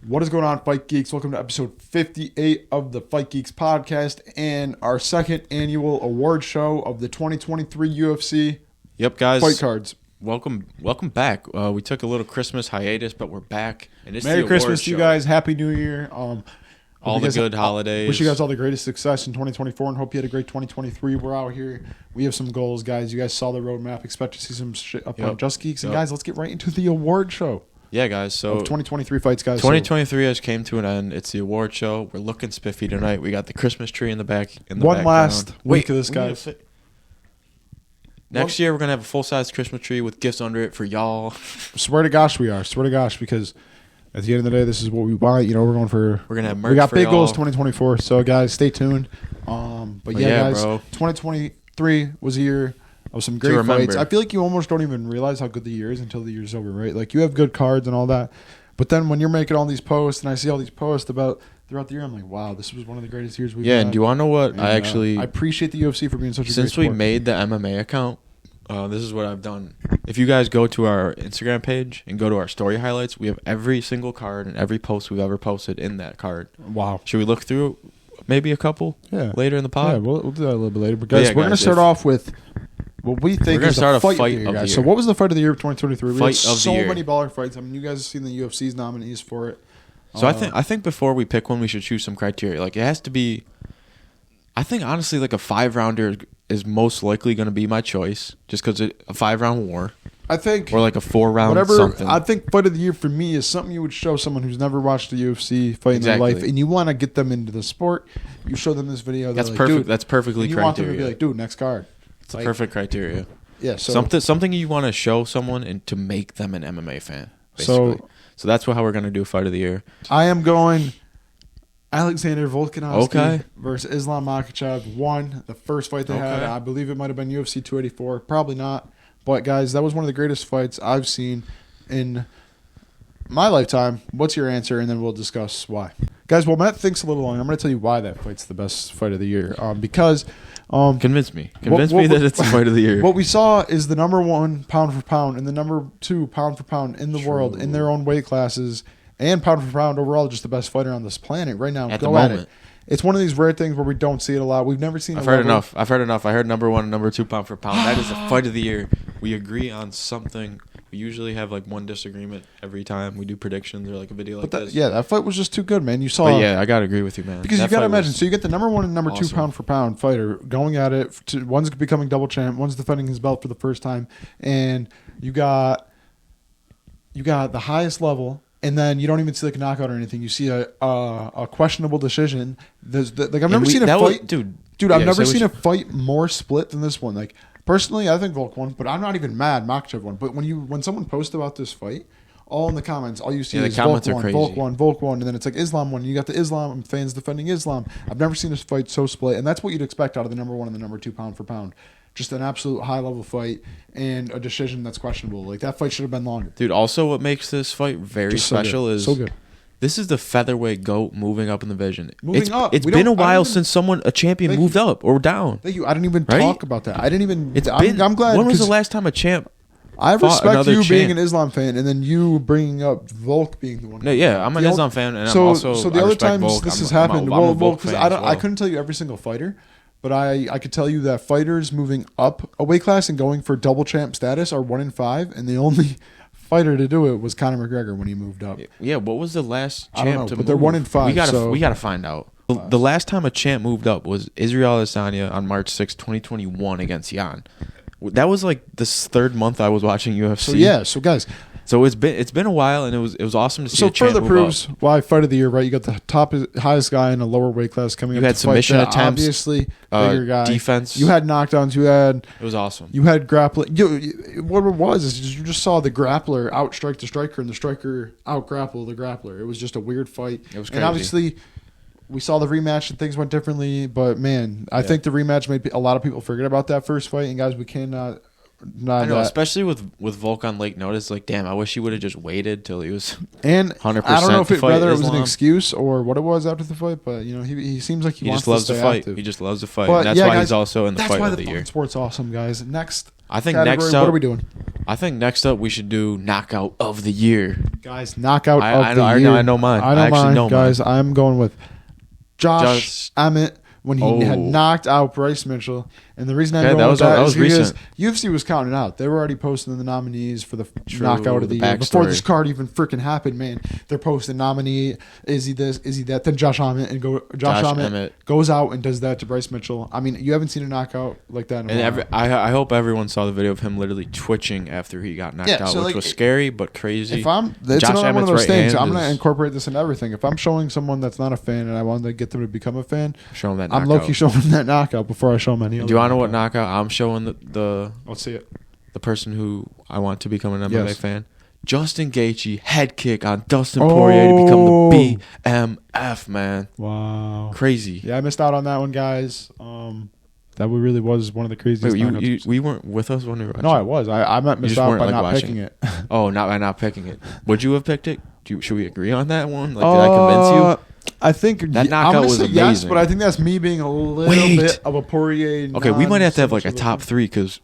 What is going on, Fight Geeks? Welcome to episode 58 of the Fight Geeks podcast and our second annual award show of the 2023 UFC. Yep, guys. Fight cards. Welcome back. We took a little Christmas hiatus, but we're back. And it's Merry the Christmas award to you show. guys. Happy New Year. All the good holidays. Wish you guys all the greatest success in 2024 and hope you had a great 2023. We're out here. We have some goals, guys. You guys saw the roadmap. Expect to see some shit up on Just Geeks. And guys, let's get right into the award show. Yeah, guys. So 2023 fights, guys. 2023 has came to an end. It's the award show. We're looking spiffy tonight. We got the Christmas tree in the back. One last week of this, guys. Next year, we're going to have a full-size Christmas tree with gifts under it for y'all. Swear to gosh, we are. Swear to gosh, because at the end of the day, this is what we want. You know, we're going for... We're going to have merch. We got for big y'all. goals 2024. So, guys, stay tuned. But yeah, guys, bro. 2023 was a year of some great fights. I feel like you almost don't even realize how good the year is until the year's over, right? Like, you have good cards and all that. But then when you're making all these posts and I see all these posts about throughout the year, I'm like, wow, this was one of the greatest years we've had. Yeah, and do you want to know what? And, I appreciate the UFC for being such a great Since we sport. made the MMA account, this is what I've done. If you guys go to our Instagram page and go to our story highlights, we have every single card and every post we've ever posted in that card. Wow. Should we look through maybe a couple later in the pod? Yeah, we'll do that a little bit later. But guys, we're going to start off with what we think is the fight of the year, guys. So what was the fight of the year of 2023? We had so many baller fights. I mean, you guys have seen the UFC's nominees for it. So I think before we pick one, we should choose some criteria. Like, it has to be... I think, honestly, like a 5-rounder is most likely going to be my choice, just because a 5-round war. I think... Or like a 4-round something. I think fight of the year for me is something you would show someone who's never watched the UFC fight in their life, and you want to get them into the sport. You show them this video. That's like, perfect. Dude, that's perfectly you criteria. Want them to be like, dude, next card. It's like, perfect criteria. Yeah. So something you want to show someone and to make them an MMA fan, basically. So that's how we're going to do fight of the year. I am going... Alexander Volkanovski versus Islam Makhachev won the first fight they had. I believe it might have been UFC 284. Probably not. But, guys, that was one of the greatest fights I've seen in my lifetime. What's your answer? And then we'll discuss why. Guys, while Matt thinks a little long, I'm going to tell you why that fight's the best fight of the year. Because... Convince me. Convince me that it's the fight of the year. What we saw is the number one pound for pound and the number two pound for pound in the world in their own weight classes. And pound for pound, overall, just the best fighter on this planet right now. At the moment. It's one of these rare things where we don't see it a lot. We've never seen it. I've heard enough. I heard number one and number two pound for pound. That is the fight of the year. We agree on something. We usually have like one disagreement every time we do predictions or like a video like this. Yeah, that fight was just too good, man. You saw. But yeah, I got to agree with you, man. Because you got to imagine. So you get the number one and number two pound for pound fighter going at it. One's becoming double champ. One's defending his belt for the first time. And you got the highest level. And then you don't even see like a knockout or anything. You see a questionable decision. I've never seen a fight, dude. I've never seen a fight more split than this one. Like personally, I think Volk won, but I'm not even mad Makhachev won. But when someone posts about this fight, all in the comments, all you see is Volk won, Volk won, and then it's like Islam won. You got the Islam fans defending Islam. I've never seen this fight so split, and that's what you'd expect out of the number one and the number two pound for pound. Just an absolute high-level fight and a decision that's questionable. Like, that fight should have been longer. Dude, also what makes this fight very special is... So good. This is the featherweight GOAT moving up in the division. It's been a while since a champion moved up or down. Thank you. I didn't even talk about that. I didn't even... I'm glad. When was the last time a champ I respect you being an Islam fan and then you bringing up Volk being the one. No, yeah, I'm an Islam fan and I'm also... So the other times this has happened... Well, because I couldn't tell you every single fighter... But I could tell you that fighters moving up a weight class and going for double champ status are 1 in 5, and the only fighter to do it was Conor McGregor when he moved up. Yeah, what was the last champ I don't know, to but move? They're 1 in 5. We gotta find out. The last time a champ moved up was Israel Adesanya on March 6, 2021 against Jan. That was like this third month I was watching UFC. So guys. So it's been a while, and it was awesome to see. So further proves why fight of the year, right? You got the highest guy in a lower weight class coming up. You had submission attempts, obviously bigger guy. Defense. You had knockdowns. It was awesome. You had grappling. What it was is you just saw the grappler outstrike the striker, and the striker outgrapple the grappler. It was just a weird fight. It was crazy. And obviously, we saw the rematch and things went differently. But man, I think the rematch made a lot of people forget about that first fight. And guys, we cannot. I know, especially with Volk on late notice. Like, damn, I wish he would have just waited till he was 100%. I don't know if whether it was an excuse or what it was after the fight, but you know, he seems like he wants to stay active. He just loves to fight. And that's why he's also in the fight of the year. Sport's awesome, guys. Next, I think category, next up, what are we doing? I think next up we should do knockout of the year. Guys, knockout of the year. I know mine. I know actually mine, know guys. mine. I'm going with Josh Emmett when he had Oh. knocked out Bryce Mitchell. And the reason I'm Okay, going with that that was is because recent. UFC was counting out. They were already posting the nominees for the True, knockout of the the year. Before backstory. this card even freaking happened, man. They're posting nominee, is he this, is he that? Then Josh Emmett Emmett. goes out and does that to Bryce Mitchell. I mean, you haven't seen a knockout like that in a And while. I hope everyone saw the video of him literally twitching after he got knocked out, so, which like, was scary but crazy. It's Josh another one of Emmett's those right things. hand I'm going to is- incorporate this in everything. If I'm showing someone that's not a fan and I want to get them to become a fan, Show him that I'm knockout. low-key showing them that knockout before I show them any other. Do you want to know what knockout I'm showing the Let's see it. person who I want to become an MMA Yes. fan? Justin Gaethje head kick on Dustin Poirier to become the BMF, man. Wow. Crazy. Yeah, I missed out on that one, guys. That really was one of the craziest. Wait, knockouts. you weren't with us when we were watching? No, I was. I You missed just out weren't, by like, not watching picking it. Oh, not by not picking it. Would you have picked it? Should we agree on that one? Like, did I convince you? I think That knockout I'm gonna was say yes, amazing. but I think that's me being a little Wait. bit of a Poirier. Okay, we might have to have like a non-submission. top three because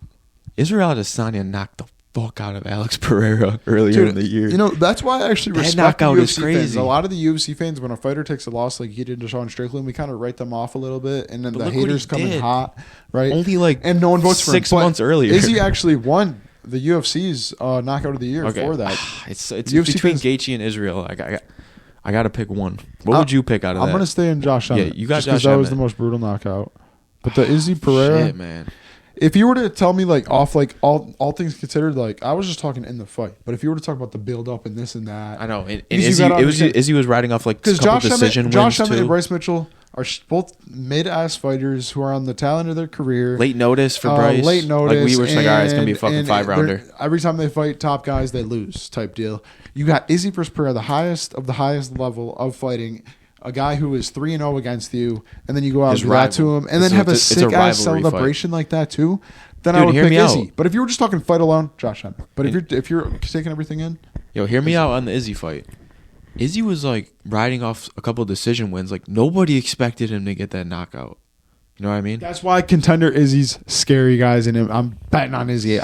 Israel Adesanya knocked the fuck out of Alex Pereira earlier in the year. You know, that's why I actually That respect the knockout is UFC fans. crazy. A lot of the UFC fans, when a fighter takes a loss like he did to Sean Strickland, we kind of write them off a little bit, and then But the look what haters he come in did. hot, right? Only like and no one votes for him. 6 But months earlier. Izzy actually won the UFC's knockout of the year for that. It's UFC between fans- Gaethje and Israel. I got to pick one. What would you pick out of I'm that? gonna stay in Josh Yeah, Emmett. you got just 'cause Josh that was the Emmett. most brutal knockout. But the Izzy Pereira, Shit, man. if you were to tell me like off like all things considered, like I was just talking in the fight. But if you were to talk about the build up and this and that, I know. And Because you Izzy, gotta it was understand- Izzy was riding off like a because couple Josh decision Emmett wins and too. Bryce Mitchell are both mid-ass fighters who are on the talent of their career. Late notice for Bryce. Late notice. Like we were just like, all right, it's gonna be a and- fucking and 5-rounder. Every time they fight top guys, they lose type deal. You got Izzy versus Pereira, the highest of the highest level of fighting. A guy who is 3-0 against you, and then you go out His and do that to rival. him, and then It's a- have a it's a sick ass rivalry fight. celebration like that too. Then I Dude, would hear pick me out. Izzy. But if you were just talking fight alone, Josh Emmett. But if you're taking everything in, Yo, hear me out on the Izzy fight. Izzy was like riding off a couple decision wins. Like nobody expected him to get that knockout. You know what I mean? that's why contender Izzy's scary, guys. And I'm betting on Izzy.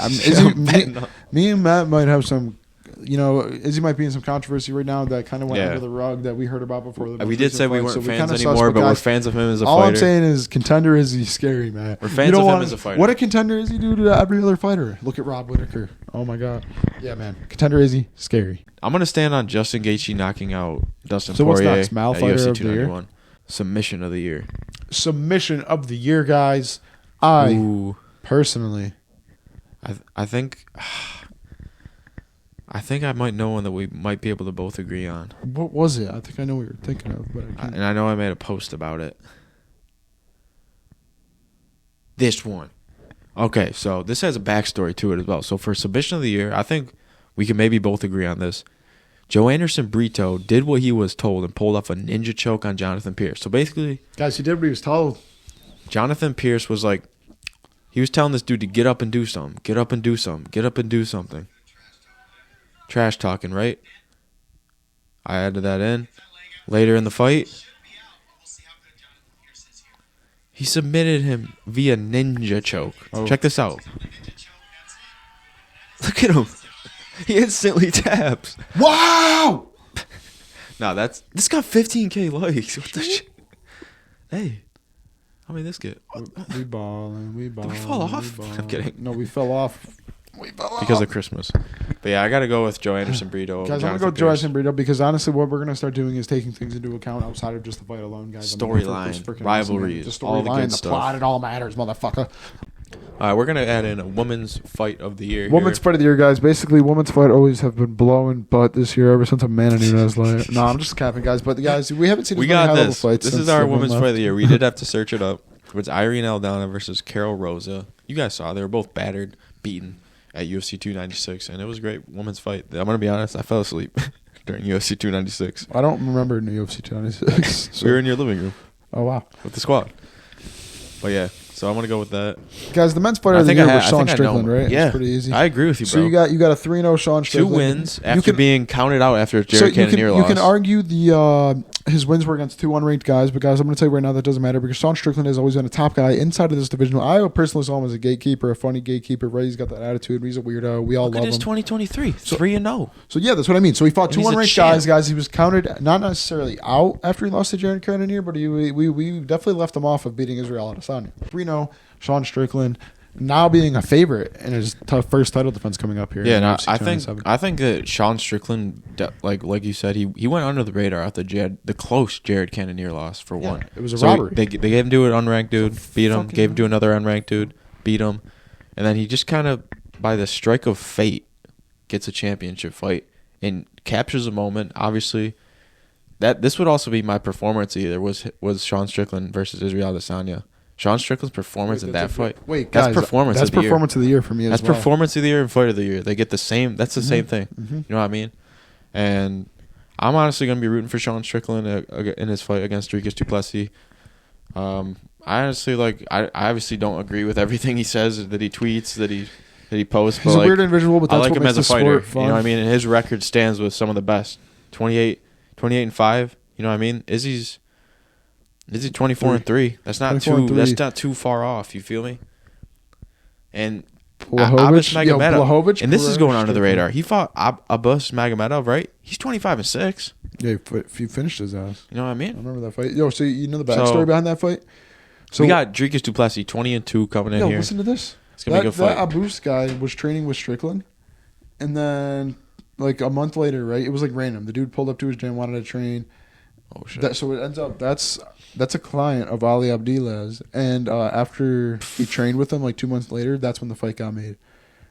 Me and Matt might have some. You know, Izzy might be in some controversy right now that kind of went Yeah. under the rug that we heard about before. The We most did recent say we fight, weren't so fans kinda sus, anymore, but we're guys, fans of him as a all fighter. I'm saying is contender Izzy scary, man. We're fans You don't of him want- as a fighter. What a contender Izzy do to every other fighter? Look at Rob Whittaker. Oh my god. Yeah, man. Contender Izzy scary. I'm gonna stand on Justin Gaethje knocking out Dustin So what's Poirier next? Mal at fighter UFC of the year? 291. Submission of the year. Submission of the year, guys. I Ooh, personally, I think I might know one that we might be able to both agree on. what was it? I think I know what you're thinking of, but I can't. And I know I made a post about it. This one. Okay, so this has a backstory to it as well. So for submission of the year, I think we can maybe both agree on this. Joe Anderson Brito did what he was told and pulled off a ninja choke on Jonathan Pierce. So basically, Guys, he did what he was told. Jonathan Pierce was like, he was telling this dude to get up and do something, get up and do something, get up and do something. Trash talking, right? I added that in. Later in the fight, he submitted him via ninja choke. Oh. Check this out. Look at him. He instantly taps. Wow! Nah, this got 15K likes. What the shit? Hey, how many this get? We balling. We balling. fall off? I'm kidding. No, we fell off. We fell off. Because of Christmas. But yeah, I gotta go with Joe Anderson Brito. over Guys, I'm going to Jonathan go Joe Pierce. Anderson Brito because honestly, what we're going to start doing is taking things into account outside of just the fight alone, guys. I'm looking for Storyline, this freaking rivalries, the all the storyline, good the stuff. plot, it all matters, motherfucker. All right, we're gonna add in a woman's fight of the year. Women's here. fight of the year, guys. Basically, women's fight always have been blowing butt this year ever since Amanda Nunes. No, I'm just capping, guys. But guys, we haven't seen We as many got high-level this. fights. This since is our everyone women's left. fight of the year. We did have to search it up. It's Irene Aldana versus Carol Rosa. You guys saw they were both battered, beaten at UFC 296, and it was a great women's fight. I'm gonna be honest, I fell asleep during UFC 296. I don't remember in the UFC 296. So. We were in your living room Oh wow, with the squad. But yeah, so I'm gonna go with that. guys! The men's fight I of the think year I was ha- I Sean think I know. Strickland, right? Yeah. It's pretty easy. I agree with you, bro. So you got a 3-0 Sean Two Strickland. wins You after can- being counted out after a So Jared Cannonier you loss. can argue the his wins were against 2 unranked guys, but guys, I'm going to tell you right now that doesn't matter because Sean Strickland has always been a top guy inside of this division. I personally saw him as a gatekeeper, a funny gatekeeper, right? He's got that attitude. He's a weirdo. We all love him. Look at his 2023, 3-0. So yeah, that's what I mean. So he fought 2 unranked guys. He was counted not necessarily out after he lost to Jared Cannonier, but we definitely left him off of beating Israel Adesanya. 3-0, Sean Strickland. Now being a favorite in his first title defense coming up here. Yeah, no, I think that Sean Strickland, like you said, he went under the radar after the close Jared Cannonier loss for one. It was a robbery. They gave him to an unranked dude, beat him. Gave him to another unranked dude, beat him, and then he just kind of, by the strike of fate, gets a championship fight and captures a moment. Obviously, this would also be my performance either was Sean Strickland versus Israel Adesanya. Sean Strickland's performance in that fight. That's performance of the year for me as well. That's performance of the year and fight of the year. They get the same. That's the same thing. Mm-hmm. You know what I mean? And I'm honestly going to be rooting for Sean Strickland in his fight against Dricus du Plessis. I honestly I obviously don't agree with everything he says, that he tweets, that he posts. He's a weird individual, but that's I like what him makes as a the fighter. sport fun. You know what I mean? And his record stands with some of the best. 28-5. You know what I mean? Izzy's 24-3. That's not too far off. You feel me? And Abus Magomedov, and this is going under the radar. He fought Abus Magomedov, right? He's 25-6. Yeah, he finished his ass. You know what I mean? I remember that fight. Yo, so you know the backstory behind that fight? So we got Dricus du Plessis 20-2 coming in here. Listen to this. It's gonna be a good fight. That Abus guy was training with Strickland, and then like a month later, right? It was like random. The dude pulled up to his gym, wanted to train. Oh shit! So it ends up that's a client of Ali Abdilah's, and after he trained with him like 2 months later, that's when the fight got made.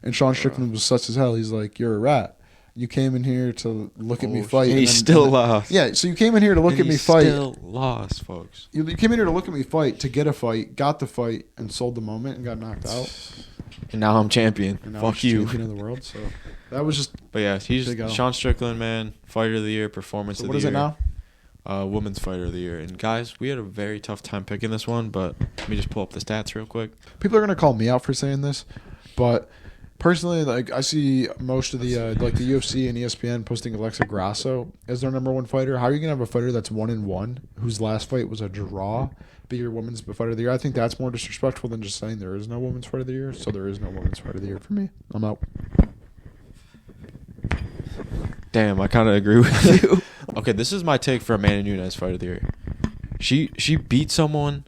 And Sean Strickland was sus as hell. He's like, "You're a rat. You came in here to look at me fight." And he still lost. Yeah, so you came in here to look at me fight. Still lost, folks. You came in here to look at me fight, to get a fight, got the fight, and sold the moment and got knocked out. And now I'm champion. Fuck you. Champion of the world. So that was just. But yeah, he's Sean Strickland, man. Fighter of the year, performance of the year. What is it now? Women's Fighter of the Year. And guys, we had a very tough time picking this one, but let me just pull up the stats real quick. People are gonna call me out for saying this, but personally, like I see most of the like the UFC and ESPN posting Alexa Grasso as their number one fighter. How are you gonna have a fighter that's 1-1, whose last fight was a draw, be your women's fighter of the year? I think that's more disrespectful than just saying there is no women's fighter of the year. So there is no women's fighter of the year for me. I'm out. Damn, I kind of agree with you. Okay, this is my take for Amanda Nunes fight of the year. She beat someone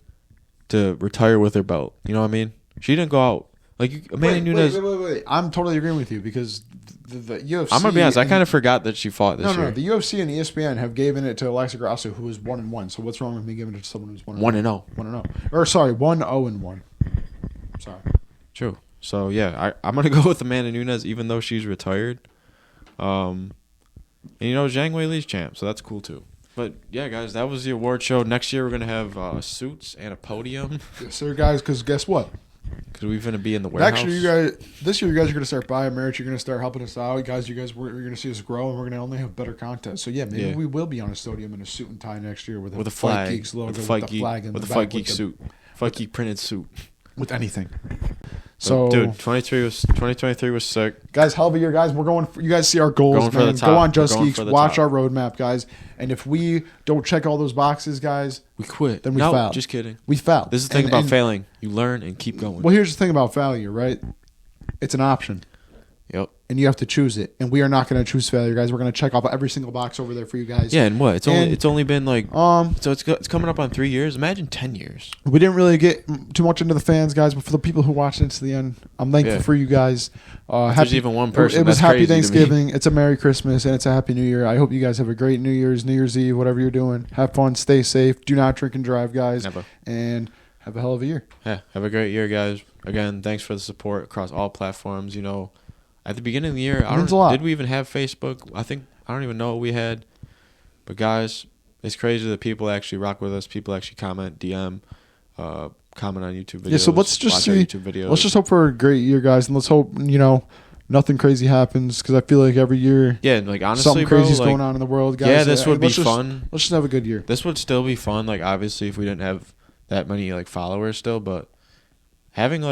to retire with her belt. You know what I mean? She didn't go out like Amanda Nunes. Wait. I'm totally agreeing with you because the UFC. I'm gonna be honest. I kind of forgot that she fought this year. No. The UFC and ESPN have given it to Alexa Grasso, who was 1-1. So what's wrong with me giving it to someone who's 1-0? 1-0. Or sorry, 1-0-1. Sorry. True. So yeah, I'm gonna go with Amanda Nunes, even though she's retired. And you know, Zhang Weili's champ, so that's cool too. But yeah, guys, that was the award show. Next year we're gonna have suits and a podium. Yes, sir, guys. Because guess what? Because we're gonna be in the warehouse. Actually, this year you guys are gonna start buying merch. You're gonna start helping us out, guys. You're gonna see us grow, and we're gonna only have better content. So yeah, maybe we will be on a sodium in a suit and tie next year with a flag, Fight Geeks logo, with the flag, in with the the Fight Geek suit, Fight Geek printed suit, with anything. So, dude, 2023 was sick, guys. Hell of a year, guys. We're going. You guys see our goals, man. Go on Just Geeks, watch our roadmap, guys. And if we don't check all those boxes, guys, we quit. Then we failed. Just kidding. We failed. This is the thing about failing. You learn and keep going. Well, here's the thing about failure, right? It's an option. Yep. And you have to choose it. And we are not going to choose failure, guys. We're going to check off every single box over there for you guys. Yeah, and what? It's only been like so it's coming up on 3 years. Imagine 10 years. We didn't really get too much into the fans, guys, but for the people who watched it to the end, I'm thankful for you guys. There's even one person. It was Happy Thanksgiving. It's a Merry Christmas, and it's a Happy New Year. I hope you guys have a great New Year's Eve, whatever you're doing. Have fun, stay safe. Do not drink and drive, guys. Never. And have a hell of a year. Yeah, have a great year, guys. Again, thanks for the support across all platforms. You know, at the beginning of the year, did we even have Facebook? I don't even know what we had. But guys, it's crazy that people actually rock with us. People actually comment, DM, comment on YouTube videos. Yeah, so let's just see. YouTube videos. Let's just hope for a great year, guys, and let's hope nothing crazy happens because I feel like every year, like honestly, something crazy is going on in the world, guys. Yeah, this would be fun. Let's just have a good year. This would still be fun. Like obviously, if we didn't have that many like followers still, but having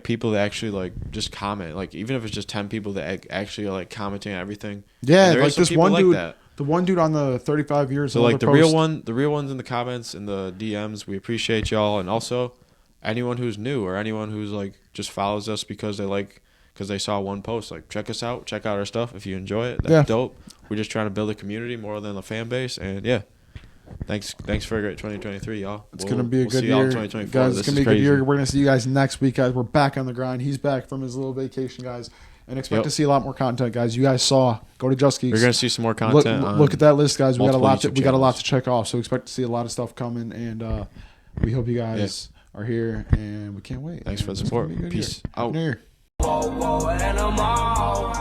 people that actually like just comment, like even if it's just 10 people that actually are like commenting on everything. Yeah, like this one dude. the one dude on the 35 years. So like the real ones in the comments and the DMs, we appreciate y'all, and also anyone who's new or anyone who's like just follows us because they saw one post. Like check us out, check out our stuff if you enjoy it. That's dope. We're just trying to build a community more than a fan base, and yeah. Thanks for a great 2023, y'all. It's gonna be a good year, guys. It's gonna be a good year. We're gonna see you guys next week, guys. We're back on the grind. He's back from his little vacation, guys, and expect to see a lot more content, guys. You guys saw. Go to Just Geeks. We're gonna see some more content. Look at that list, guys. We got a lot to check off. So expect to see a lot of stuff coming, and we hope you guys are here, and we can't wait. Thanks for the support. Peace out. Whoa, whoa, animal.